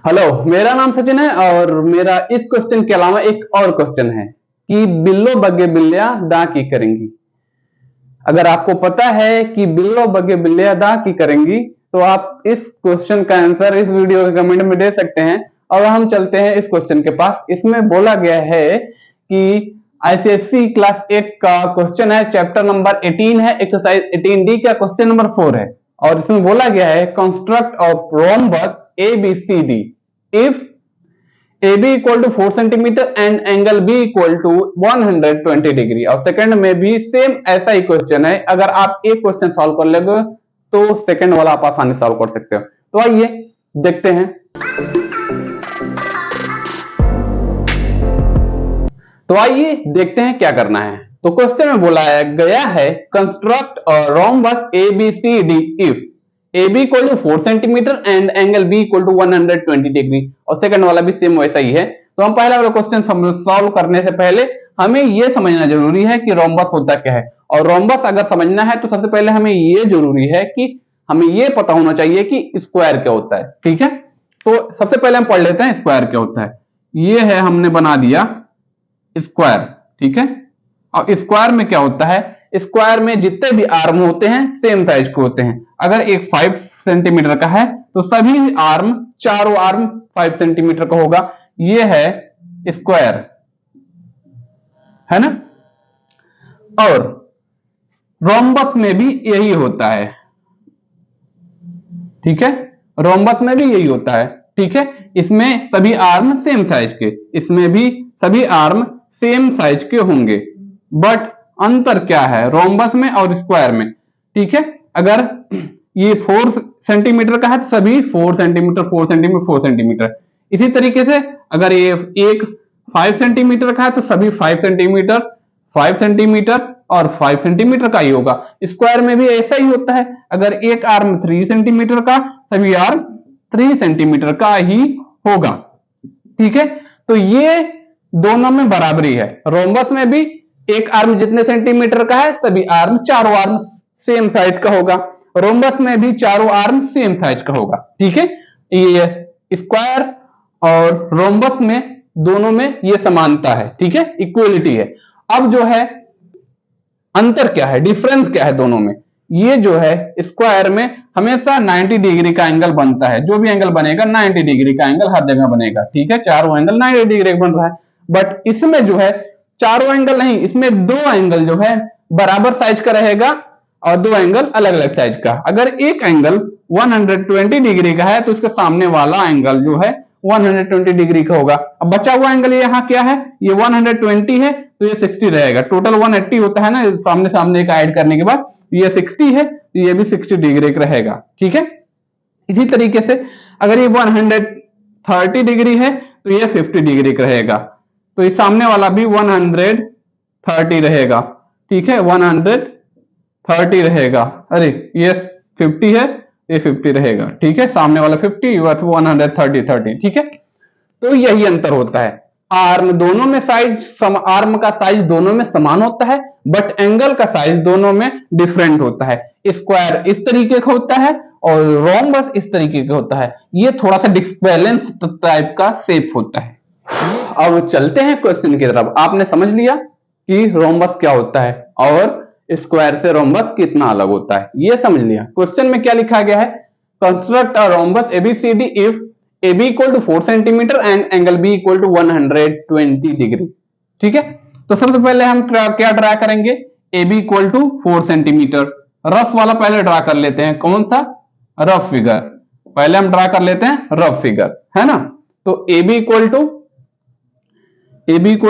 Hello, मेरा नाम सचिन है और मेरा इस क्वेश्चन के अलावा एक और क्वेश्चन है कि बिल्लो बग्गे बिल्लियां दा की करेंगी। अगर आपको पता है कि बिल्लो बग्गे बिल्लियां दा की करेंगी तो आप इस क्वेश्चन का आंसर इस वीडियो के कमेंट में दे सकते हैं। और हम चलते हैं इस क्वेश्चन के पास। इसमें बोला गया है कि आईसीएससी क्लास 8 का क्वेश्चन है, चैप्टर नंबर 18 है, एक्सरसाइज 18D का क्वेश्चन नंबर 4 है। और इसमें बोला गया है construct of rhombus ABCD if AB equal to 4 centimetre and angle B equal to 120 degree. और सेकंड में भी सेम ऐसा ही क्वेश्चन है। अगर आप एक क्वेश्चन सॉल्व कर लोगे तो सेकंड वाला आप आसानी से सॉल्व कर सकते हो। तो आइए देखते हैं। क्या करना है। तो क्वेश्चन में बोला गया है construct rhombus ABCD if AB equal to 4 centimetre and angle B equal to 120 degree. और सेकंड वाला भी सेम वैसा ही है। तो हम पहला वाला क्वेश्चन सॉल्व करने से पहले हमें यह समझना जरूरी है कि रोम्बस होता क्या है। और रोम्बस अगर समझना है तो सबसे पहले हमें यह जरूरी है कि हमें यह पता होना चाहिए कि स्क्वायर क्या होता है। ठीक है, तो सबसे पहले हम पढ़ लेते हैं स्क्वायर क्या होता है। यह है, हमने बना दिया स्क्वायर। ठीक है, और स्क्वायर में क्या होता है, स्क्वायर में जितने भी आर्म होते हैं सेम साइज के होते हैं। अगर एक 5 सेंटीमीटर का है तो सभी आर्म, चारों आर्म 5 सेंटीमीटर का होगा। यह है स्क्वायर, है ना। और रोम्बस में भी यही होता है। ठीक है, रोम्बस में भी यही होता है। ठीक है, इसमें सभी आर्म सेम साइज के, इसमें भी सभी आर्म सेम साइज के होंगे। बट अंतर क्या है रोम्बस में और स्क्वायर में। ठीक है, अगर ये 4 सेंटीमीटर का है तो सभी 4 सेंटीमीटर 4 सेंटीमीटर 4 सेंटीमीटर। इसी तरीके से अगर ये एक 5 सेंटीमीटर का है तो सभी 5 सेंटीमीटर 5 सेंटीमीटर और 5 सेंटीमीटर का ही होगा। स्क्वायर में भी ऐसा ही होता है। अगर एक आर्म 3 सेंटीमीटर का, सभी आर्म 3 सेंटीमीटर का ही होगा। ठीक है, तो ये दोनों में बराबरी है। रोम्बस में भी एक आर्म जितने सेंटीमीटर का है सभी आर्म, चारों आर्म सेम साइज का होगा। रोम्बस में भी चारों आर्म सेम साइज का होगा। ठीक है, ये स्क्वायर और रोम्बस में दोनों में ये समानता है। ठीक है, इक्वलिटी है। अब जो है अंतर क्या है, डिफरेंस क्या है दोनों में। ये जो है स्क्वायर में हमेशा 90 डिग्री का एंगल बनता है। जो भी एंगल बनेगा 90 डिग्री का एंगल हर जगह बनेगा। ठीक है, चारों एंगल 90 डिग्री बन रहा है। बट इसमें जो है चारों एंगल नहीं, इसमें दो एंगल जो है बराबर साइज का रहेगा और दो एंगल अलग अलग साइज का। अगर एक एंगल 120 डिग्री का है तो उसके सामने वाला एंगल जो है 120 डिग्री का होगा। अब बचा हुआ एंगल यहाँ क्या है, ये 120 है तो ये 60 रहेगा। टोटल 180 होता है ना सामने सामने का ऐड करने के बाद, ये 60 है तो ये भी 60 डिग्री का रहेगा। ठीक है, इसी तरीके से अगर ये 130 डिग्री है तो ये 50 डिग्री का रहेगा। तो इस सामने वाला भी 130 रहेगा। ठीक है, 130 रहेगा। अरे ये 50 है, ये 50 रहेगा। ठीक है, सामने वाला 50 130। ठीक है, तो यही अंतर होता है। आर्म दोनों में साइज, आर्म का साइज दोनों में समान होता है बट एंगल का साइज दोनों में डिफरेंट होता है। स्क्वायर इस तरीके का होता है और रोम्बस इस तरीके का होता है। ये थोड़ा सा डिसबैलेंस टाइप का शेप होता है। अब चलते हैं क्वेश्चन की तरफ। आपने समझ लिया कि रोम्बस क्या होता है और स्क्वायर से रोम्बस कितना अलग होता है, ये समझ लिया। क्वेश्चन में क्या लिखा गया है, construct a rhombus ABCD if AB equal to 4 centimetre and angle B equal to 120 degree. ठीक है, तो सबसे पहले हम क्या ड्रा करेंगे, AB equal to 4 centimetre. Rough वाला पहले ड्रा कर लेते हैं। कौन सा, रफ फिगर पहले हम ड्रा कर लेते हैं, रफ फिगर, है ना। तो AB इक्वल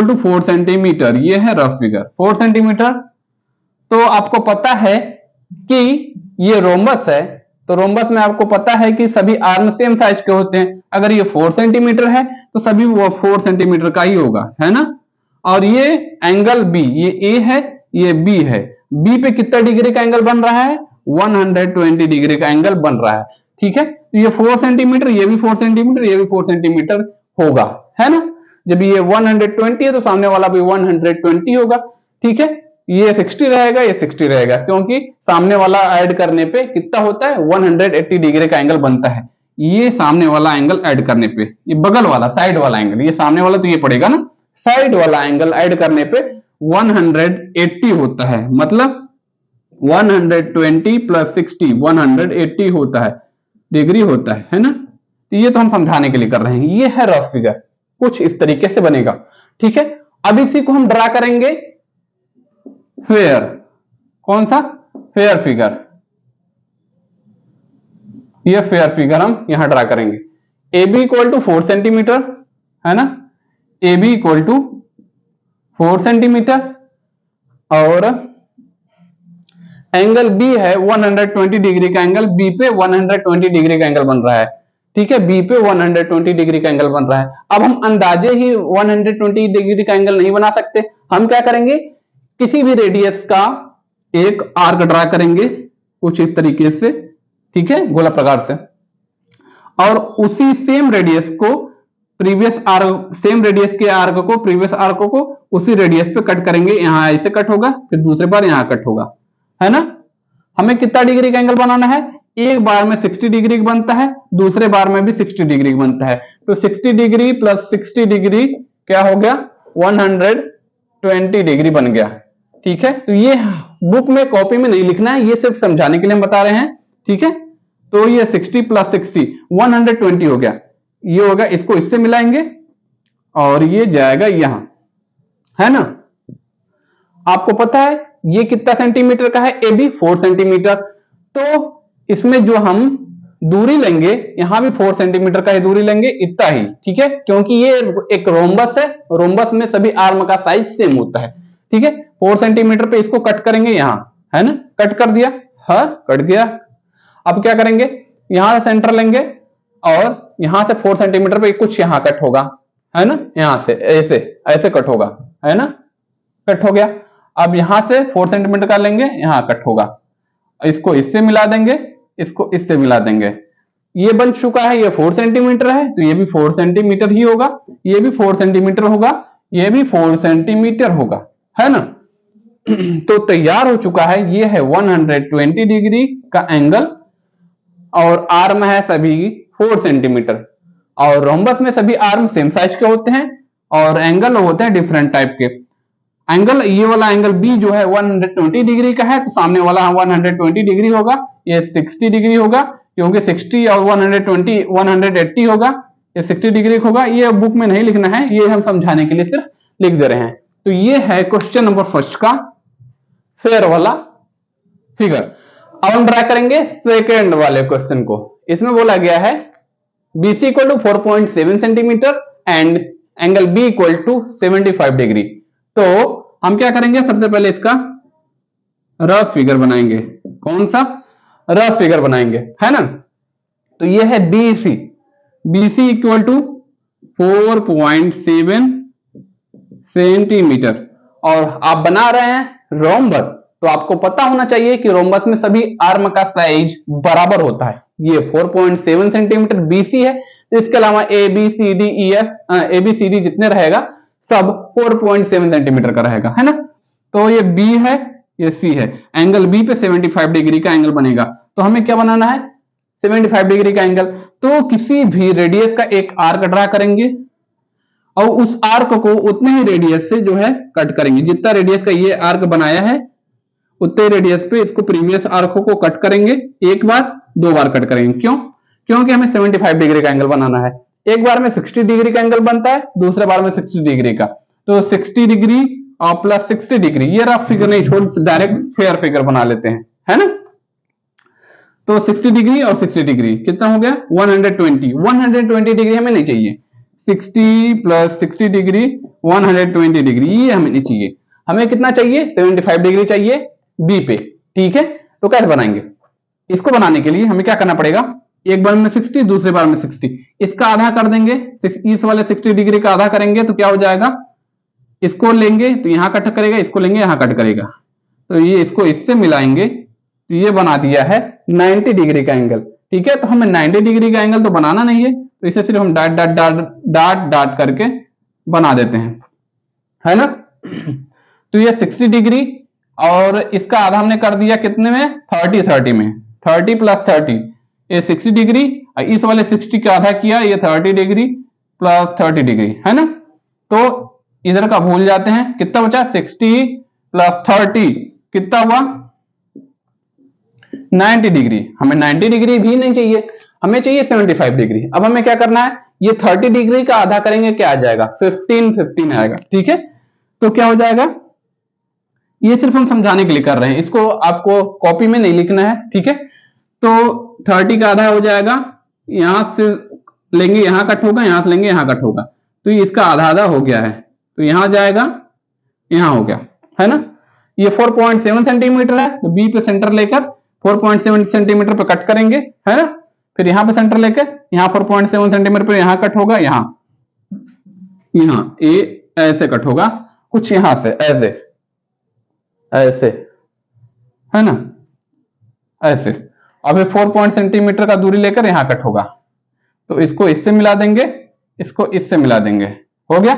टू 4 सेंटीमीटर, ये है रफ फिगर 4 सेंटीमीटर। तो आपको पता है कि ये रोम्बस है, तो रोम्बस में आपको पता है कि सभी आर्म सेम साइज के होते हैं। अगर ये 4 सेंटीमीटर है तो सभी वो 4 सेंटीमीटर का ही होगा, है ना। और ये एंगल B, ये A है, ये B है। B पे कितना डिग्री का एंगल बन रहा है, 120 डिग्री का एंगल बन रहा है। ठीक है, तो ये 4 सेंटीमीटर, ये भी 4 सेंटीमीटर, ये भी 4 सेंटीमीटर होगा, है ना। जब ये 120 है तो सामने वाला भी 120 होगा। ठीक है, ये 60 रहेगा, ये 60 रहेगा, क्योंकि सामने वाला ऐड करने पे कितना होता है, 180 डिग्री का एंगल बनता है। ये सामने वाला एंगल ऐड करने पे, ये बगल वाला साइड वाला एंगल, ये सामने वाला तो ये पड़ेगा ना, साइड वाला एंगल ऐड करने पे 180 होता है, मतलब 120 प्लस 60 180 होता है, डिग्री होता है ना। तो ये तो हम समझाने के लिए कर रहे हैं। ये है रफ फिगर, कुछ इस तरीके से बनेगा, ठीक है। अब इसी को हम ड्रा करेंगे फेयर, कौन सा, फेयर फिगर। ये फेयर फिगर हम यहां ड्रा करेंगे। A B equal to 4 centimetre है ना, A B equal to 4 centimetre और एंगल बी है 120 डिग्री का एंगल, बी पे 120 डिग्री का एंगल बन रहा है, ठीक है, बी पे 120 डिग्री का एंगल बन रहा है। अब हम अंदाजे ही 120 डिग्री का एंगल नहीं बना सकते, हम क्या करेंगे, किसी भी रेडियस का एक आर्क ड्रा करेंगे कुछ इस तरीके से, ठीक है, गोला प्रकार से, और उसी सेम रेडियस को प्रीवियस आर्क, सेम रेडियस के आर्क को प्रीवियस आर्क को उसी रेडियस पे कट करेंगे। यहां ऐसे कट होगा, फिर दूसरे बार यहां कट होगा, है ना। हमें कितना डिग्री का एंगल बनाना है, एक बार में 60 डिग्री बनता है, दूसरे बार में भी 60 डिग्री बनता है, तो 60 डिग्री प्लस 60 डिग्री क्या हो गया, 120 डिग्री बन गया, ठीक है। तो ये बुक में कॉपी में नहीं लिखना है, ये सिर्फ समझाने के लिए हम बता रहे हैं, ठीक है। तो ये 60 प्लस 60 120 हो गया, ये होगा, इसको इससे मिलाएंगे और ये जाएगा यहां, है ना। आपको पता है ये कितना सेंटीमीटर का है, ए बी 4 सेंटीमीटर, तो इसमें जो हम दूरी लेंगे, यहां भी 4 सेंटीमीटर का ही दूरी लेंगे, इतना ही, ठीक है, क्योंकि ये एक रोम्बस है, रोम्बस में सभी आर्म का साइज सेम होता है, ठीक है। 4 सेंटीमीटर पे इसको कट करेंगे यहां, है ना, कट कर दिया, हाँ कट गया। अब क्या करेंगे, यहां से सेंटर लेंगे और यहां से 4 सेंटीमीटर पे कुछ यहां कट होगा, है ना, यहां से ऐसे ऐसे कट होगा, है ना, कट हो गया। अब यहां से 4 सेंटीमीटर का लेंगे, यहां कट होगा, इसको इससे मिला देंगे, इसको इससे मिला देंगे, ये बन चुका है, ये 4 सेंटीमीटर है, तो ये भी 4 सेंटीमीटर ही होगा, ये भी 4 सेंटीमीटर होगा, ये भी 4 सेंटीमीटर होगा, है ना। तो तैयार हो चुका है, ये है 120 डिग्री का एंगल और आर्म है सभी 4 सेंटीमीटर, और रोम्बस में सभी आर्म सेम साइज के होते हैं और एंगल होते हैं डिफरेंट टाइप के। एंगल, ये वाला एंगल बी जो है 120 डिग्री का है, तो सामने वाला 120 डिग्री होगा, ये 60 डिग्री होगा, क्योंकि 60 और 120 180 होगा, ये 60 डिग्री होगा। ये बुक में नहीं लिखना है, ये हम समझाने के लिए सिर्फ लिख दे रहे हैं। तो ये है क्वेश्चन नंबर फर्स्ट का फेयर वाला फिगर। अब हम ड्रा करेंगे सेकेंड वाले क्वेश्चन को। इसमें बोला गया है BC equal to 4.7 centimetre and angle B equal to 75 degree. तो हम क्या करेंगे, सबसे पहले इसका रफ फिगर बनाएंगे। कौन सा, रफ फिगर बनाएंगे, है ना। तो ये है BC इक्वल टू 4.7 सेंटीमीटर और आप बना रहे हैं रोम्बस, तो आपको पता होना चाहिए कि रोम्बस में सभी आर्म का साइज बराबर होता है। ये 4.7 सेंटीमीटर BC है, तो इसके अलावा ABCD जितने रहेगा सब 4.7 सेंटीमीटर का रहेगा, है ना। तो ये B है, ये C है, एंगल B पे 75 डिग्री का एंगल बनेगा। तो हमें क्या बनाना है, 75 डिग्री का एंगल। तो किसी भी रेडियस का एक आर्क ड्रा करेंगे और उस आर्क को उतने ही रेडियस से जो है कट करेंगे, जितना रेडियस का ये आर्क बनाया है उतने रेडियस पे इसको प्रीवियस आर्क को कट करेंगे, एक बार दो बार कट करेंगे। क्यों, क्योंकि हमें 75 डिग्री का एंगल बनाना है। एक बार में 60 डिग्री का एंगल बनता है, दूसरे बार में 60 डिग्री का, तो 60 डिग्री और प्लस 60 डिग्री, ये रफ फिगर नहीं छोड़, डायरेक्ट फेयर फिगर बना लेते हैं, है ना। तो 60 डिग्री और 60 डिग्री कितना हो गया, 120 डिग्री हमें नहीं चाहिए, 60 प्लस 60 डिग्री 120 डिग्री, ये हमें नहीं चाहिए। हमें कितना चाहिए, 75 डिग्री चाहिए बी पे, ठीक है। तो कैसे बनाएंगे, इसको बनाने के लिए हमें क्या करना पड़ेगा, एक बार में 60 दूसरे बार में 60, इसका आधा कर देंगे, इस वाले 60 डिग्री का आधा करेंगे तो क्या हो जाएगा, इसको लेंगे तो यहां कट करेगा, इसको लेंगे यहां कट करेगा, तो ये इसको इससे मिलाएंगे, तो ये बना दिया है 90 डिग्री का एंगल, ठीक है। तो हमें 90 डिग्री का एंगल तो बनाना नहीं है, तो इसे सिर्फ हम dot dot dot dot dot करके बना देते हैं, है ना। तो ये 60 डिग्री और इसका आधा हमने कर दिया कितने में, 30 में, 30 प्लस 30, ये 60 डिग्री, इस वाले 60 का आधा किया, ये 30 डिग्री प्लस 30 डिग्री है ना। तो इधर का भूल जाते हैं, कितना बचा 60 प्लस 30 कितना हुआ 90 डिग्री। हमें 90 डिग्री भी नहीं चाहिए, हमें चाहिए 75 डिग्री। अब हमें क्या करना है, ये 30 डिग्री का आधा करेंगे, क्या आ जाएगा 15 आएगा। ठीक है, तो क्या हो जाएगा, ये सिर्फ हम समझाने के लिए कर रहे हैं, इसको आपको कॉपी में नहीं लिखना है। ठीक है, तो 30 का आधा हो जाएगा, यहां से लेंगे यहां कट होगा, यहां से लेंगे यहां कट होगा, तो ये इसका आधा आधा हो गया है, तो यहां जाएगा यहां हो गया है ना। ये 4.7 सेंटीमीटर है, तो बी पे सेंटर लेकर 4.7 सेंटीमीटर पे कट करेंगे है ना। फिर यहां पे सेंटर लेकर यहां 4.7 सेंटीमीटर पे यहां कट होगा, यहां ए ऐसे कट होगा, कुछ यहां से ऐसे ऐसे है ना, ऐसे। अब 4 सेंटीमीटर का दूरी लेकर यहां कट होगा, तो इसको इससे मिला देंगे, इसको इससे मिला देंगे, हो गया।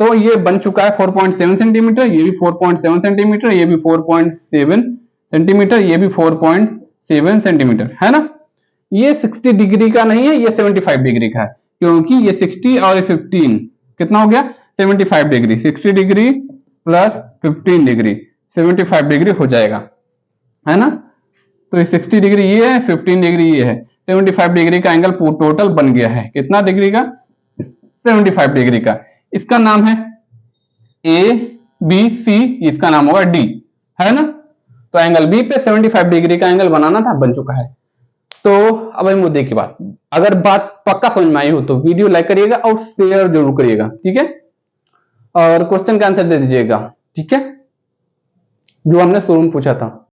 तो ये बन चुका है 4.7 सेंटीमीटर, ये भी 4.7 सेंटीमीटर, ये भी 4.7 सेंटीमीटर, ये भी 4.7 सेंटीमीटर है ना। ये 60 डिग्री का नहीं है, ये 75 डिग्री का है, क्योंकि ये 60 और 15 कितना हो गया 75 degree. 60 degree plus 15 degree 75 degree हो जाएगा है ना। तो ये 60 डिग्री ये है, 15 डिग्री ये है, 75 डिग्री का एंगल टोटल बन गया है, कितना डिग्री का 75 डिग्री का। इसका नाम है ए बी सी, इसका नाम होगा डी है ना। तो एंगल बी पे 75 डिग्री का एंगल बनाना था, बन चुका है। तो अब मुद्दे की बात, अगर बात पक्का समझ में आई हो तो वीडियो लाइक करिएगा और शेयर जरूर करिएगा। ठीक है, और क्वेश्चन का आंसर दे दीजिएगा। ठीक है, जो हमने शुरू में पूछा था।